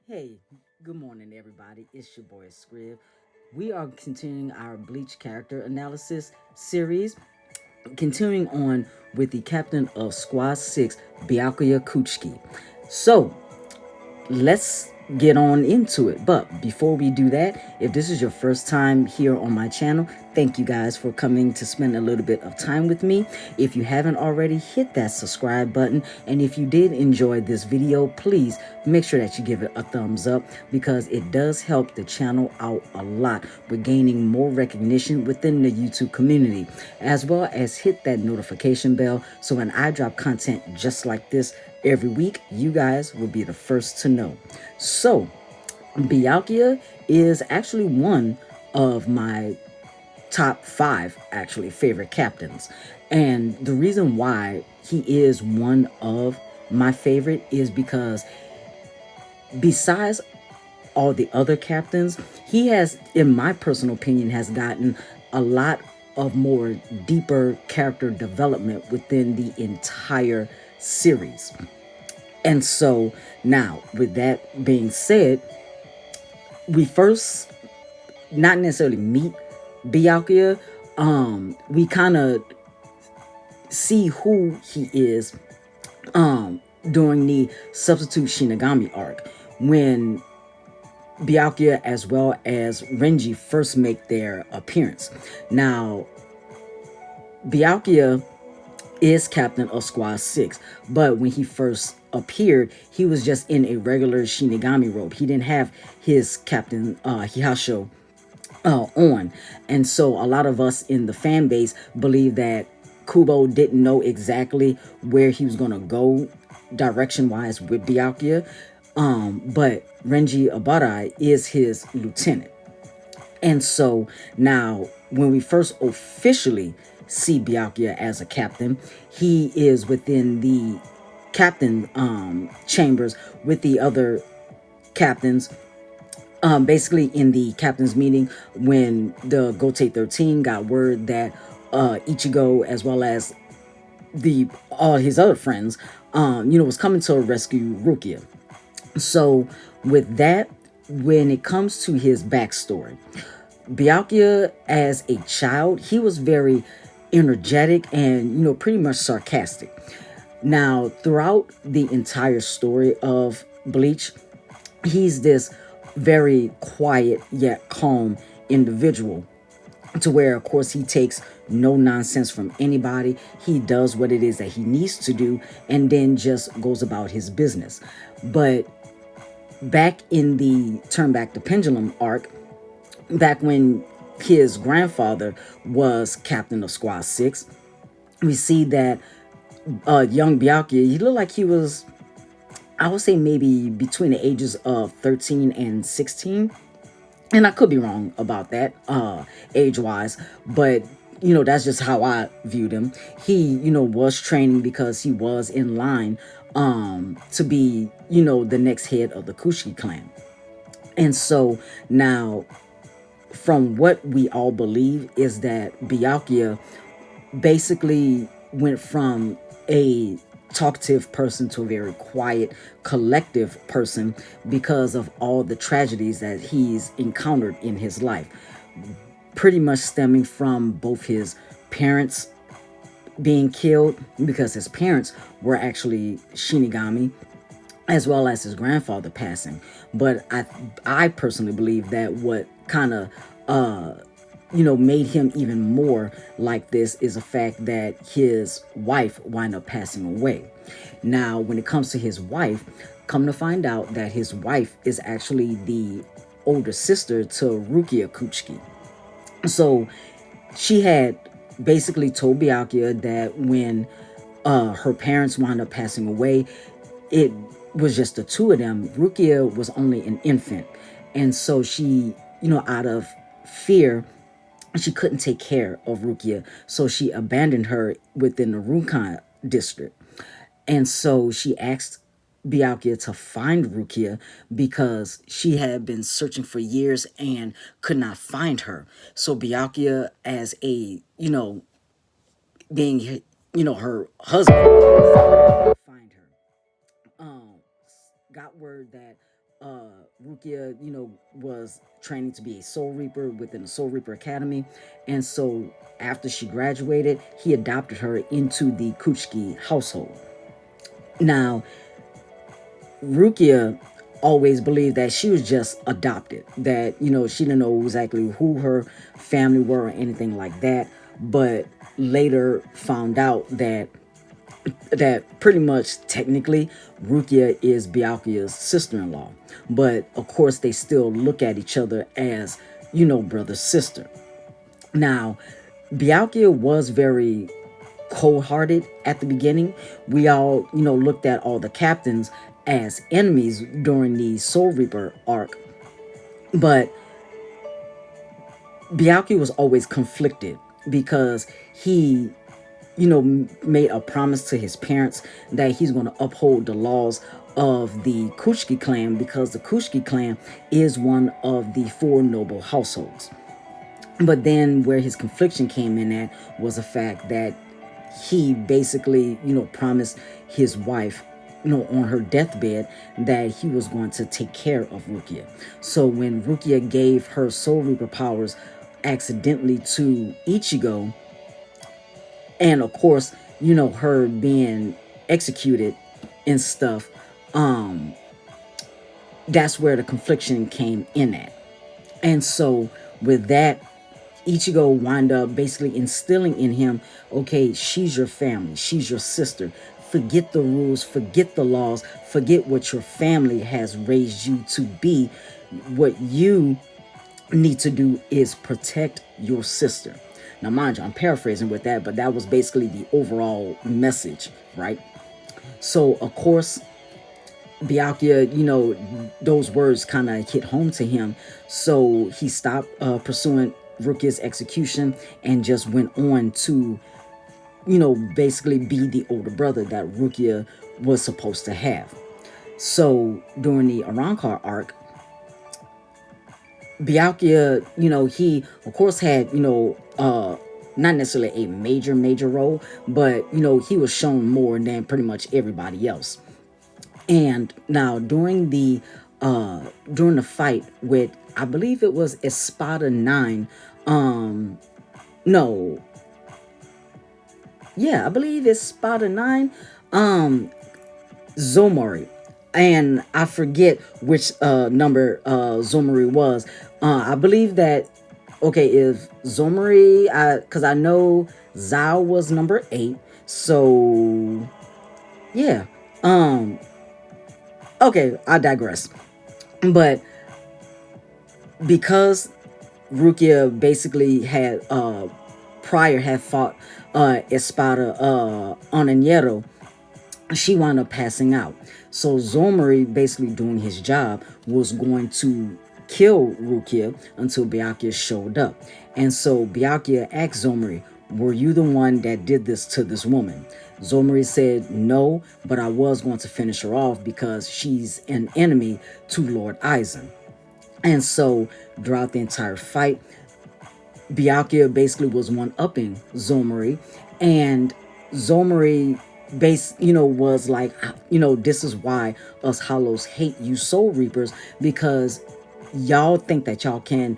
Hey, good morning, everybody. It's your boy Scrib. We are continuing our Bleach character analysis series, continuing on with the captain of Squad 6, Byakuya Kuchiki. So, let's get on into it. But before we do that, if this is your first time here on my channel, thank you guys for coming to spend a little bit of time with me. If you haven't already, hit that subscribe button. And if you did enjoy this video, please make sure that you give it a thumbs up because it does help the channel out a lot with gaining more recognition within the YouTube community, as well as hit that notification bell so when I drop content just like this every week, you guys will be the first to know. So, Byakuya is actually one of my top five actually favorite captains. And the reason why he is one of my favorite is because besides all the other captains, he has, in my personal opinion, has gotten a lot of more deeper character development within the entire series. And so now, with that being said, we first not necessarily meet Byakuya. We kind of see who he is during the Substitute Shinigami arc when Byakuya as well as Renji first make their appearance. Now, Byakuya is captain of Squad 6, but when he first appeared, he was just in a regular Shinigami robe. He didn't have his captain Hihasho on. And so a lot of us in the fan base believe that Kubo didn't know exactly where he was going to go direction-wise with Byakuya. But Renji Abarai is his lieutenant. And so now, when we first officially see Byakuya as a captain, he is within the captain chambers with the other captains. Basically, in the captain's meeting, when the Gote 13 got word that Ichigo, as well as the all his other friends, was coming to rescue Rukia. So, with that, when it comes to his backstory, Byakuya, as a child, he was very energetic and, pretty much sarcastic. Now, throughout the entire story of Bleach, he's this very quiet yet calm individual, to where, of course, he takes no nonsense from anybody. He does what it is that he needs to do and then just goes about his business. But back in the Turn Back the Pendulum arc, back when his grandfather was captain of Squad 6, we see that young Byakuya, he looked like he was, I would say, maybe between the ages of 13 and 16. And I could be wrong about that, age-wise, but, that's just how I viewed him. He, was training because he was in line to be, the next head of the Kuchiki clan. And so now, from what we all believe, is that Byakuya basically went from a talkative person to a very quiet, collective person because of all the tragedies that he's encountered in his life. Pretty much stemming from both his parents being killed, because his parents were actually Shinigami, as well as his grandfather passing. But I personally believe that what kind of made him even more like this is the fact that his wife wound up passing away. Now, when it comes to his wife, come to find out that his wife is actually the older sister to Rukia Kuchiki. So she had basically told Byakuya that when her parents wound up passing away, it was just the two of them. Rukia was only an infant. And so she, out of fear, she couldn't take care of Rukia. So she abandoned her within the Rukan district. And so she asked Byakuya to find Rukia because she had been searching for years and could not find her. So Byakuya, as a, being, her husband, find her. Got word that Rukia, was training to be a Soul Reaper within the Soul Reaper Academy. And so after she graduated, he adopted her into the Kuchiki household. Now, Rukia always believed that she was just adopted, that, she didn't know exactly who her family were or anything like that, but later found out that pretty much technically Rukia is Byakuya's sister-in-law. But of course they still look at each other as, brother sister. Now, Byakuya was very cold-hearted at the beginning. We all, looked at all the captains as enemies during the Soul Reaper arc. But Byakuya was always conflicted because he, made a promise to his parents that he's going to uphold the laws of the Kuchiki clan, because the Kuchiki clan is one of the four noble households. But then where his confliction came in at was the fact that he basically, promised his wife, on her deathbed, that he was going to take care of Rukia. So when Rukia gave her Soul Reaper powers accidentally to Ichigo, and of course, her being executed and stuff, that's where the confliction came in at. And so with that, Ichigo wind up basically instilling in him, okay, she's your family, she's your sister. Forget the rules, forget the laws, forget what your family has raised you to be. What you need to do is protect your sister. Now, mind you, I'm paraphrasing with that, but that was basically the overall message, right? So, of course, Byakuya, those words kind of hit home to him. So he stopped pursuing Rukia's execution and just went on to, basically be the older brother that Rukia was supposed to have. So during the Arrancar arc, Byakuya, he of course had, not necessarily a major role, but, he was shown more than pretty much everybody else. And now during the fight with, I believe it was Espada 9, no, yeah, I believe it's Espada 9, Zomori. And I forget which number Zomori was. I believe that, okay, if Zomori, because I know Zao was number 8. So yeah. Okay, I digress. But because Rukia basically had prior had fought Espada Onanero, she wound up passing out. So Zomori, basically doing his job, was going to kill Rukia until Byakuya showed up. And so Byakuya asked Zomori, were you the one that did this to this woman? Zomori said, no, but I was going to finish her off because she's an enemy to Lord Aizen. And so throughout the entire fight, Byakuya basically was one-upping Zomori. And Zomori was like, this is why us Hollows hate you Soul Reapers, because y'all think that y'all can,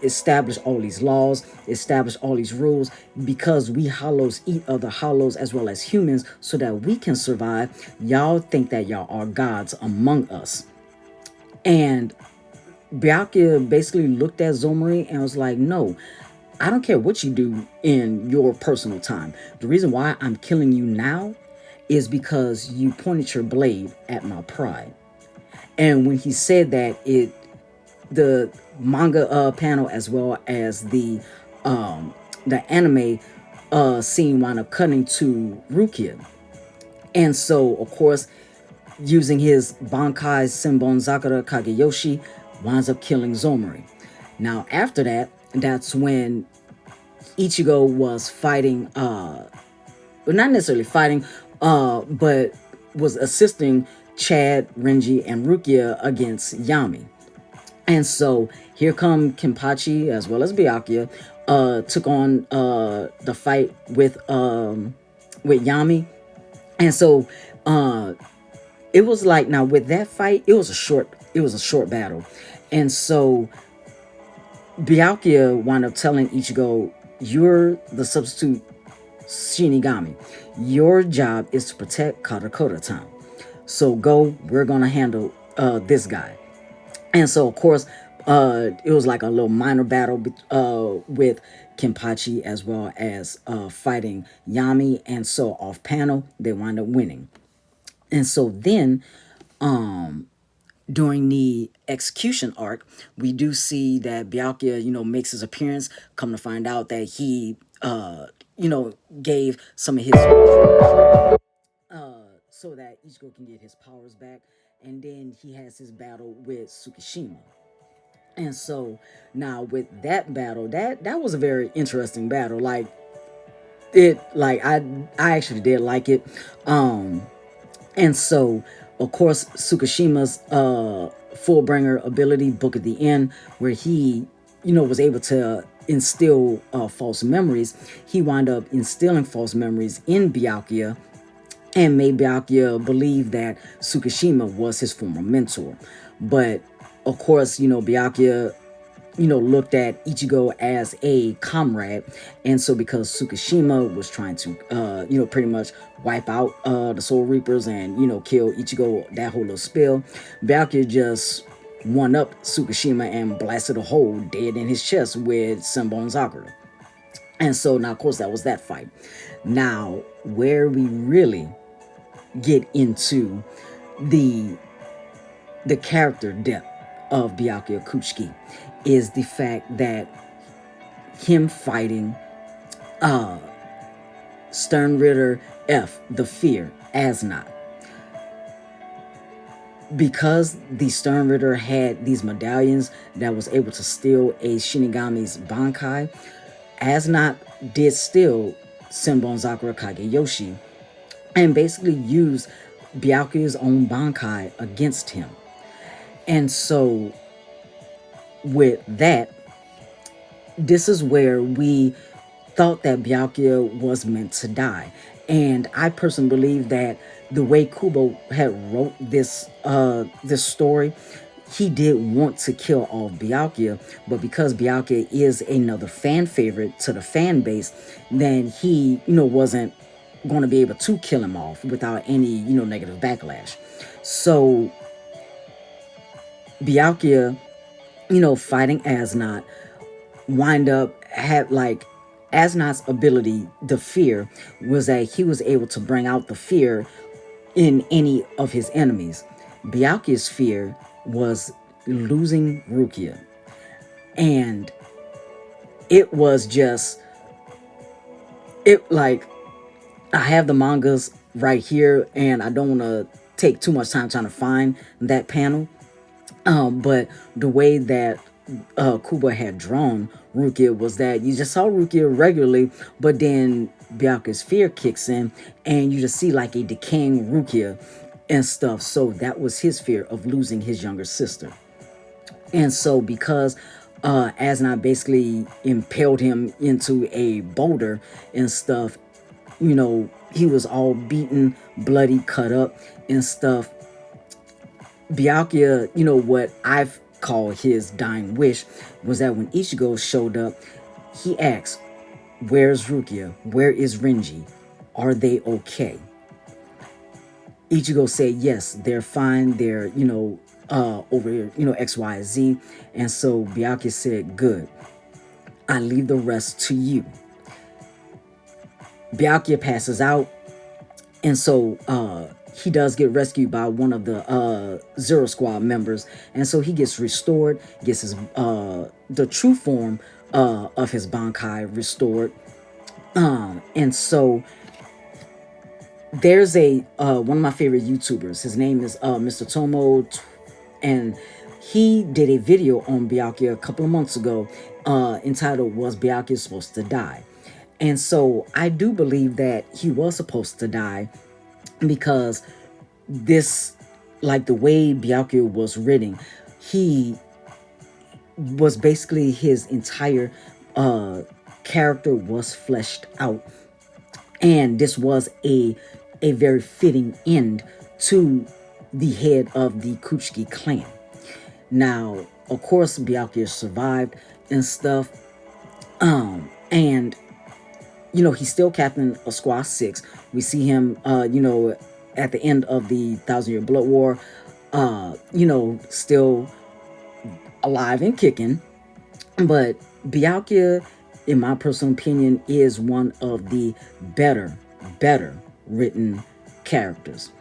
establish all these laws, establish all these rules, because we Hollows eat other Hollows as well as humans so that we can survive. Y'all think that y'all are gods among us. And Byakuya basically looked at Zomori and was like, no, I don't care what you do in your personal time. The reason why I'm killing you now is because you pointed your blade at my pride. And when he said that, the manga panel as well as the anime scene wound up cutting to Rukia. And so, of course, using his Bankai Senbon Zakura Kageyoshi, winds up killing Zomori. Now, after that, that's when Ichigo was fighting, well, not necessarily fighting, but was assisting Chad, Renji, and Rukia against Yami. And so here come Kenpachi as well as Byakuya, took on the fight with Yami. And so it was like, now with that fight, it was a short battle. And so Byakuya wound up telling Ichigo, "You're the substitute Shinigami. Your job is to protect Katakota Town. So go, we're gonna handle this guy." And so, of course, it was like a little minor battle with Kenpachi, as well as fighting Yami. And so, off panel, they wind up winning. And so then, during the execution arc, we do see that Byakuya, makes his appearance. Come to find out that he, gave some of his, so that Ichigo can get his powers back. And then he has his battle with Tsukishima. And so now with that battle, that was a very interesting battle. I actually did like it. And so, of course, Tsukishima's Fullbringer ability, Book at the End, where he, was able to instill false memories. He wound up instilling false memories in Byakuya and made Byakuya believe that Tsukishima was his former mentor. But, of course, Byakuya looked at Ichigo as a comrade. And so because Tsukishima was trying to, pretty much wipe out the Soul Reapers and, kill Ichigo, that whole little spill, Byakuya just one up Tsukishima and blasted a hole dead in his chest with Senbon Sakura. And so now, of course, that was that fight. Now, where we really get into the character depth of Byakuya Kuchiki is the fact that him fighting Stern Ritter F, the Fear, Asnot. Because the Stern Ritter had these medallions that was able to steal a Shinigami's Bankai, Asnot did steal Senbon Sakura Kageyoshi and basically used Byakuya's own Bankai against him. And so with that, this is where we thought that Byakuya was meant to die. And I personally believe that the way Kubo had wrote this story, he did want to kill off Byakuya, but because Byakuya is another fan favorite to the fan base, then he, wasn't going to be able to kill him off without any, negative backlash. So Byakuya, fighting Asnot, wind up had like Asnot's ability, the fear, was that he was able to bring out the fear in any of his enemies. Byakuya's fear was losing Rukia. And it was just, it like, I have the mangas right here and I don't want to take too much time trying to find that panel. But the way that Kubo had drawn Rukia was that you just saw Rukia regularly, but then Byakuya's fear kicks in and you just see like a decaying Rukia and stuff. So that was his fear of losing his younger sister. And so because Asnot basically impaled him into a boulder and stuff, he was all beaten, bloody, cut up and stuff. Byakuya, what I've called his dying wish was that when Ichigo showed up, he asked, "Where's Rukia? Where is Renji? Are they okay?" Ichigo said, "Yes, they're fine. They're, over here, X, Y, Z." And so Byakuya said, "Good. I leave the rest to you." Byakuya passes out. And so he does get rescued by one of the Zero Squad members. And so he gets restored, gets his the true form of his Bankai restored. And so there's a one of my favorite YouTubers. His name is Mr. Tomo, and he did a video on Byakuya a couple of months ago entitled "Was Byakuya Supposed to Die?" And so I do believe that he was supposed to die because this, like the way Byakuya was written, he was basically his entire character was fleshed out. And this was a very fitting end to the head of the Kuchiki clan. Now, of course, Byakuya survived and stuff. And he's still captain of Squad 6. We see him, at the end of the Thousand Year Blood War, still alive and kicking. But Byakuya, in my personal opinion, is one of the better written characters.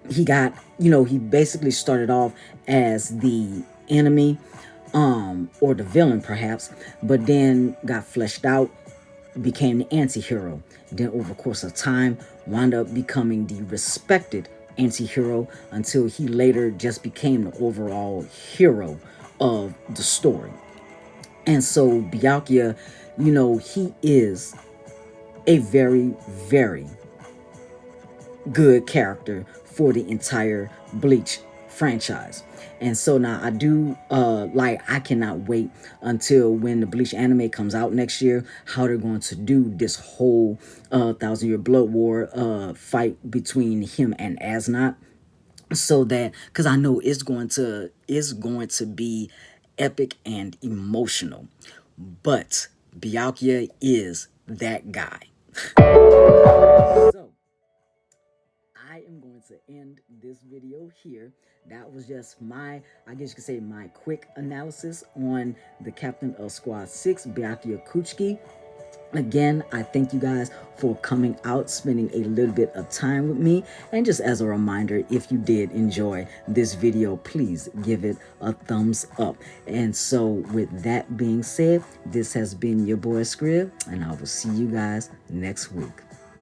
He basically started off as the enemy, or the villain perhaps, but then got fleshed out, became the anti-hero. Then over the course of time, wound up becoming the respected anti-hero until he later just became the overall hero of the story. And so Byakuya, he is a very, very good character for the entire Bleach franchise. And so now I cannot wait until when the Bleach anime comes out next year, how they're going to do this whole Thousand Year Blood War fight between him and Asnot, so that, because I know it's going to be epic and emotional. But Byakuya is that guy. So I am going to end this video here. That was just I guess you could say, my quick analysis on the captain of Squad 6, Byakuya Kuchiki. Again, I thank you guys for coming out, spending a little bit of time with me. And just as a reminder, if you did enjoy this video, please give it a thumbs up. And so with that being said, this has been your boy Scrib, and I will see you guys next week.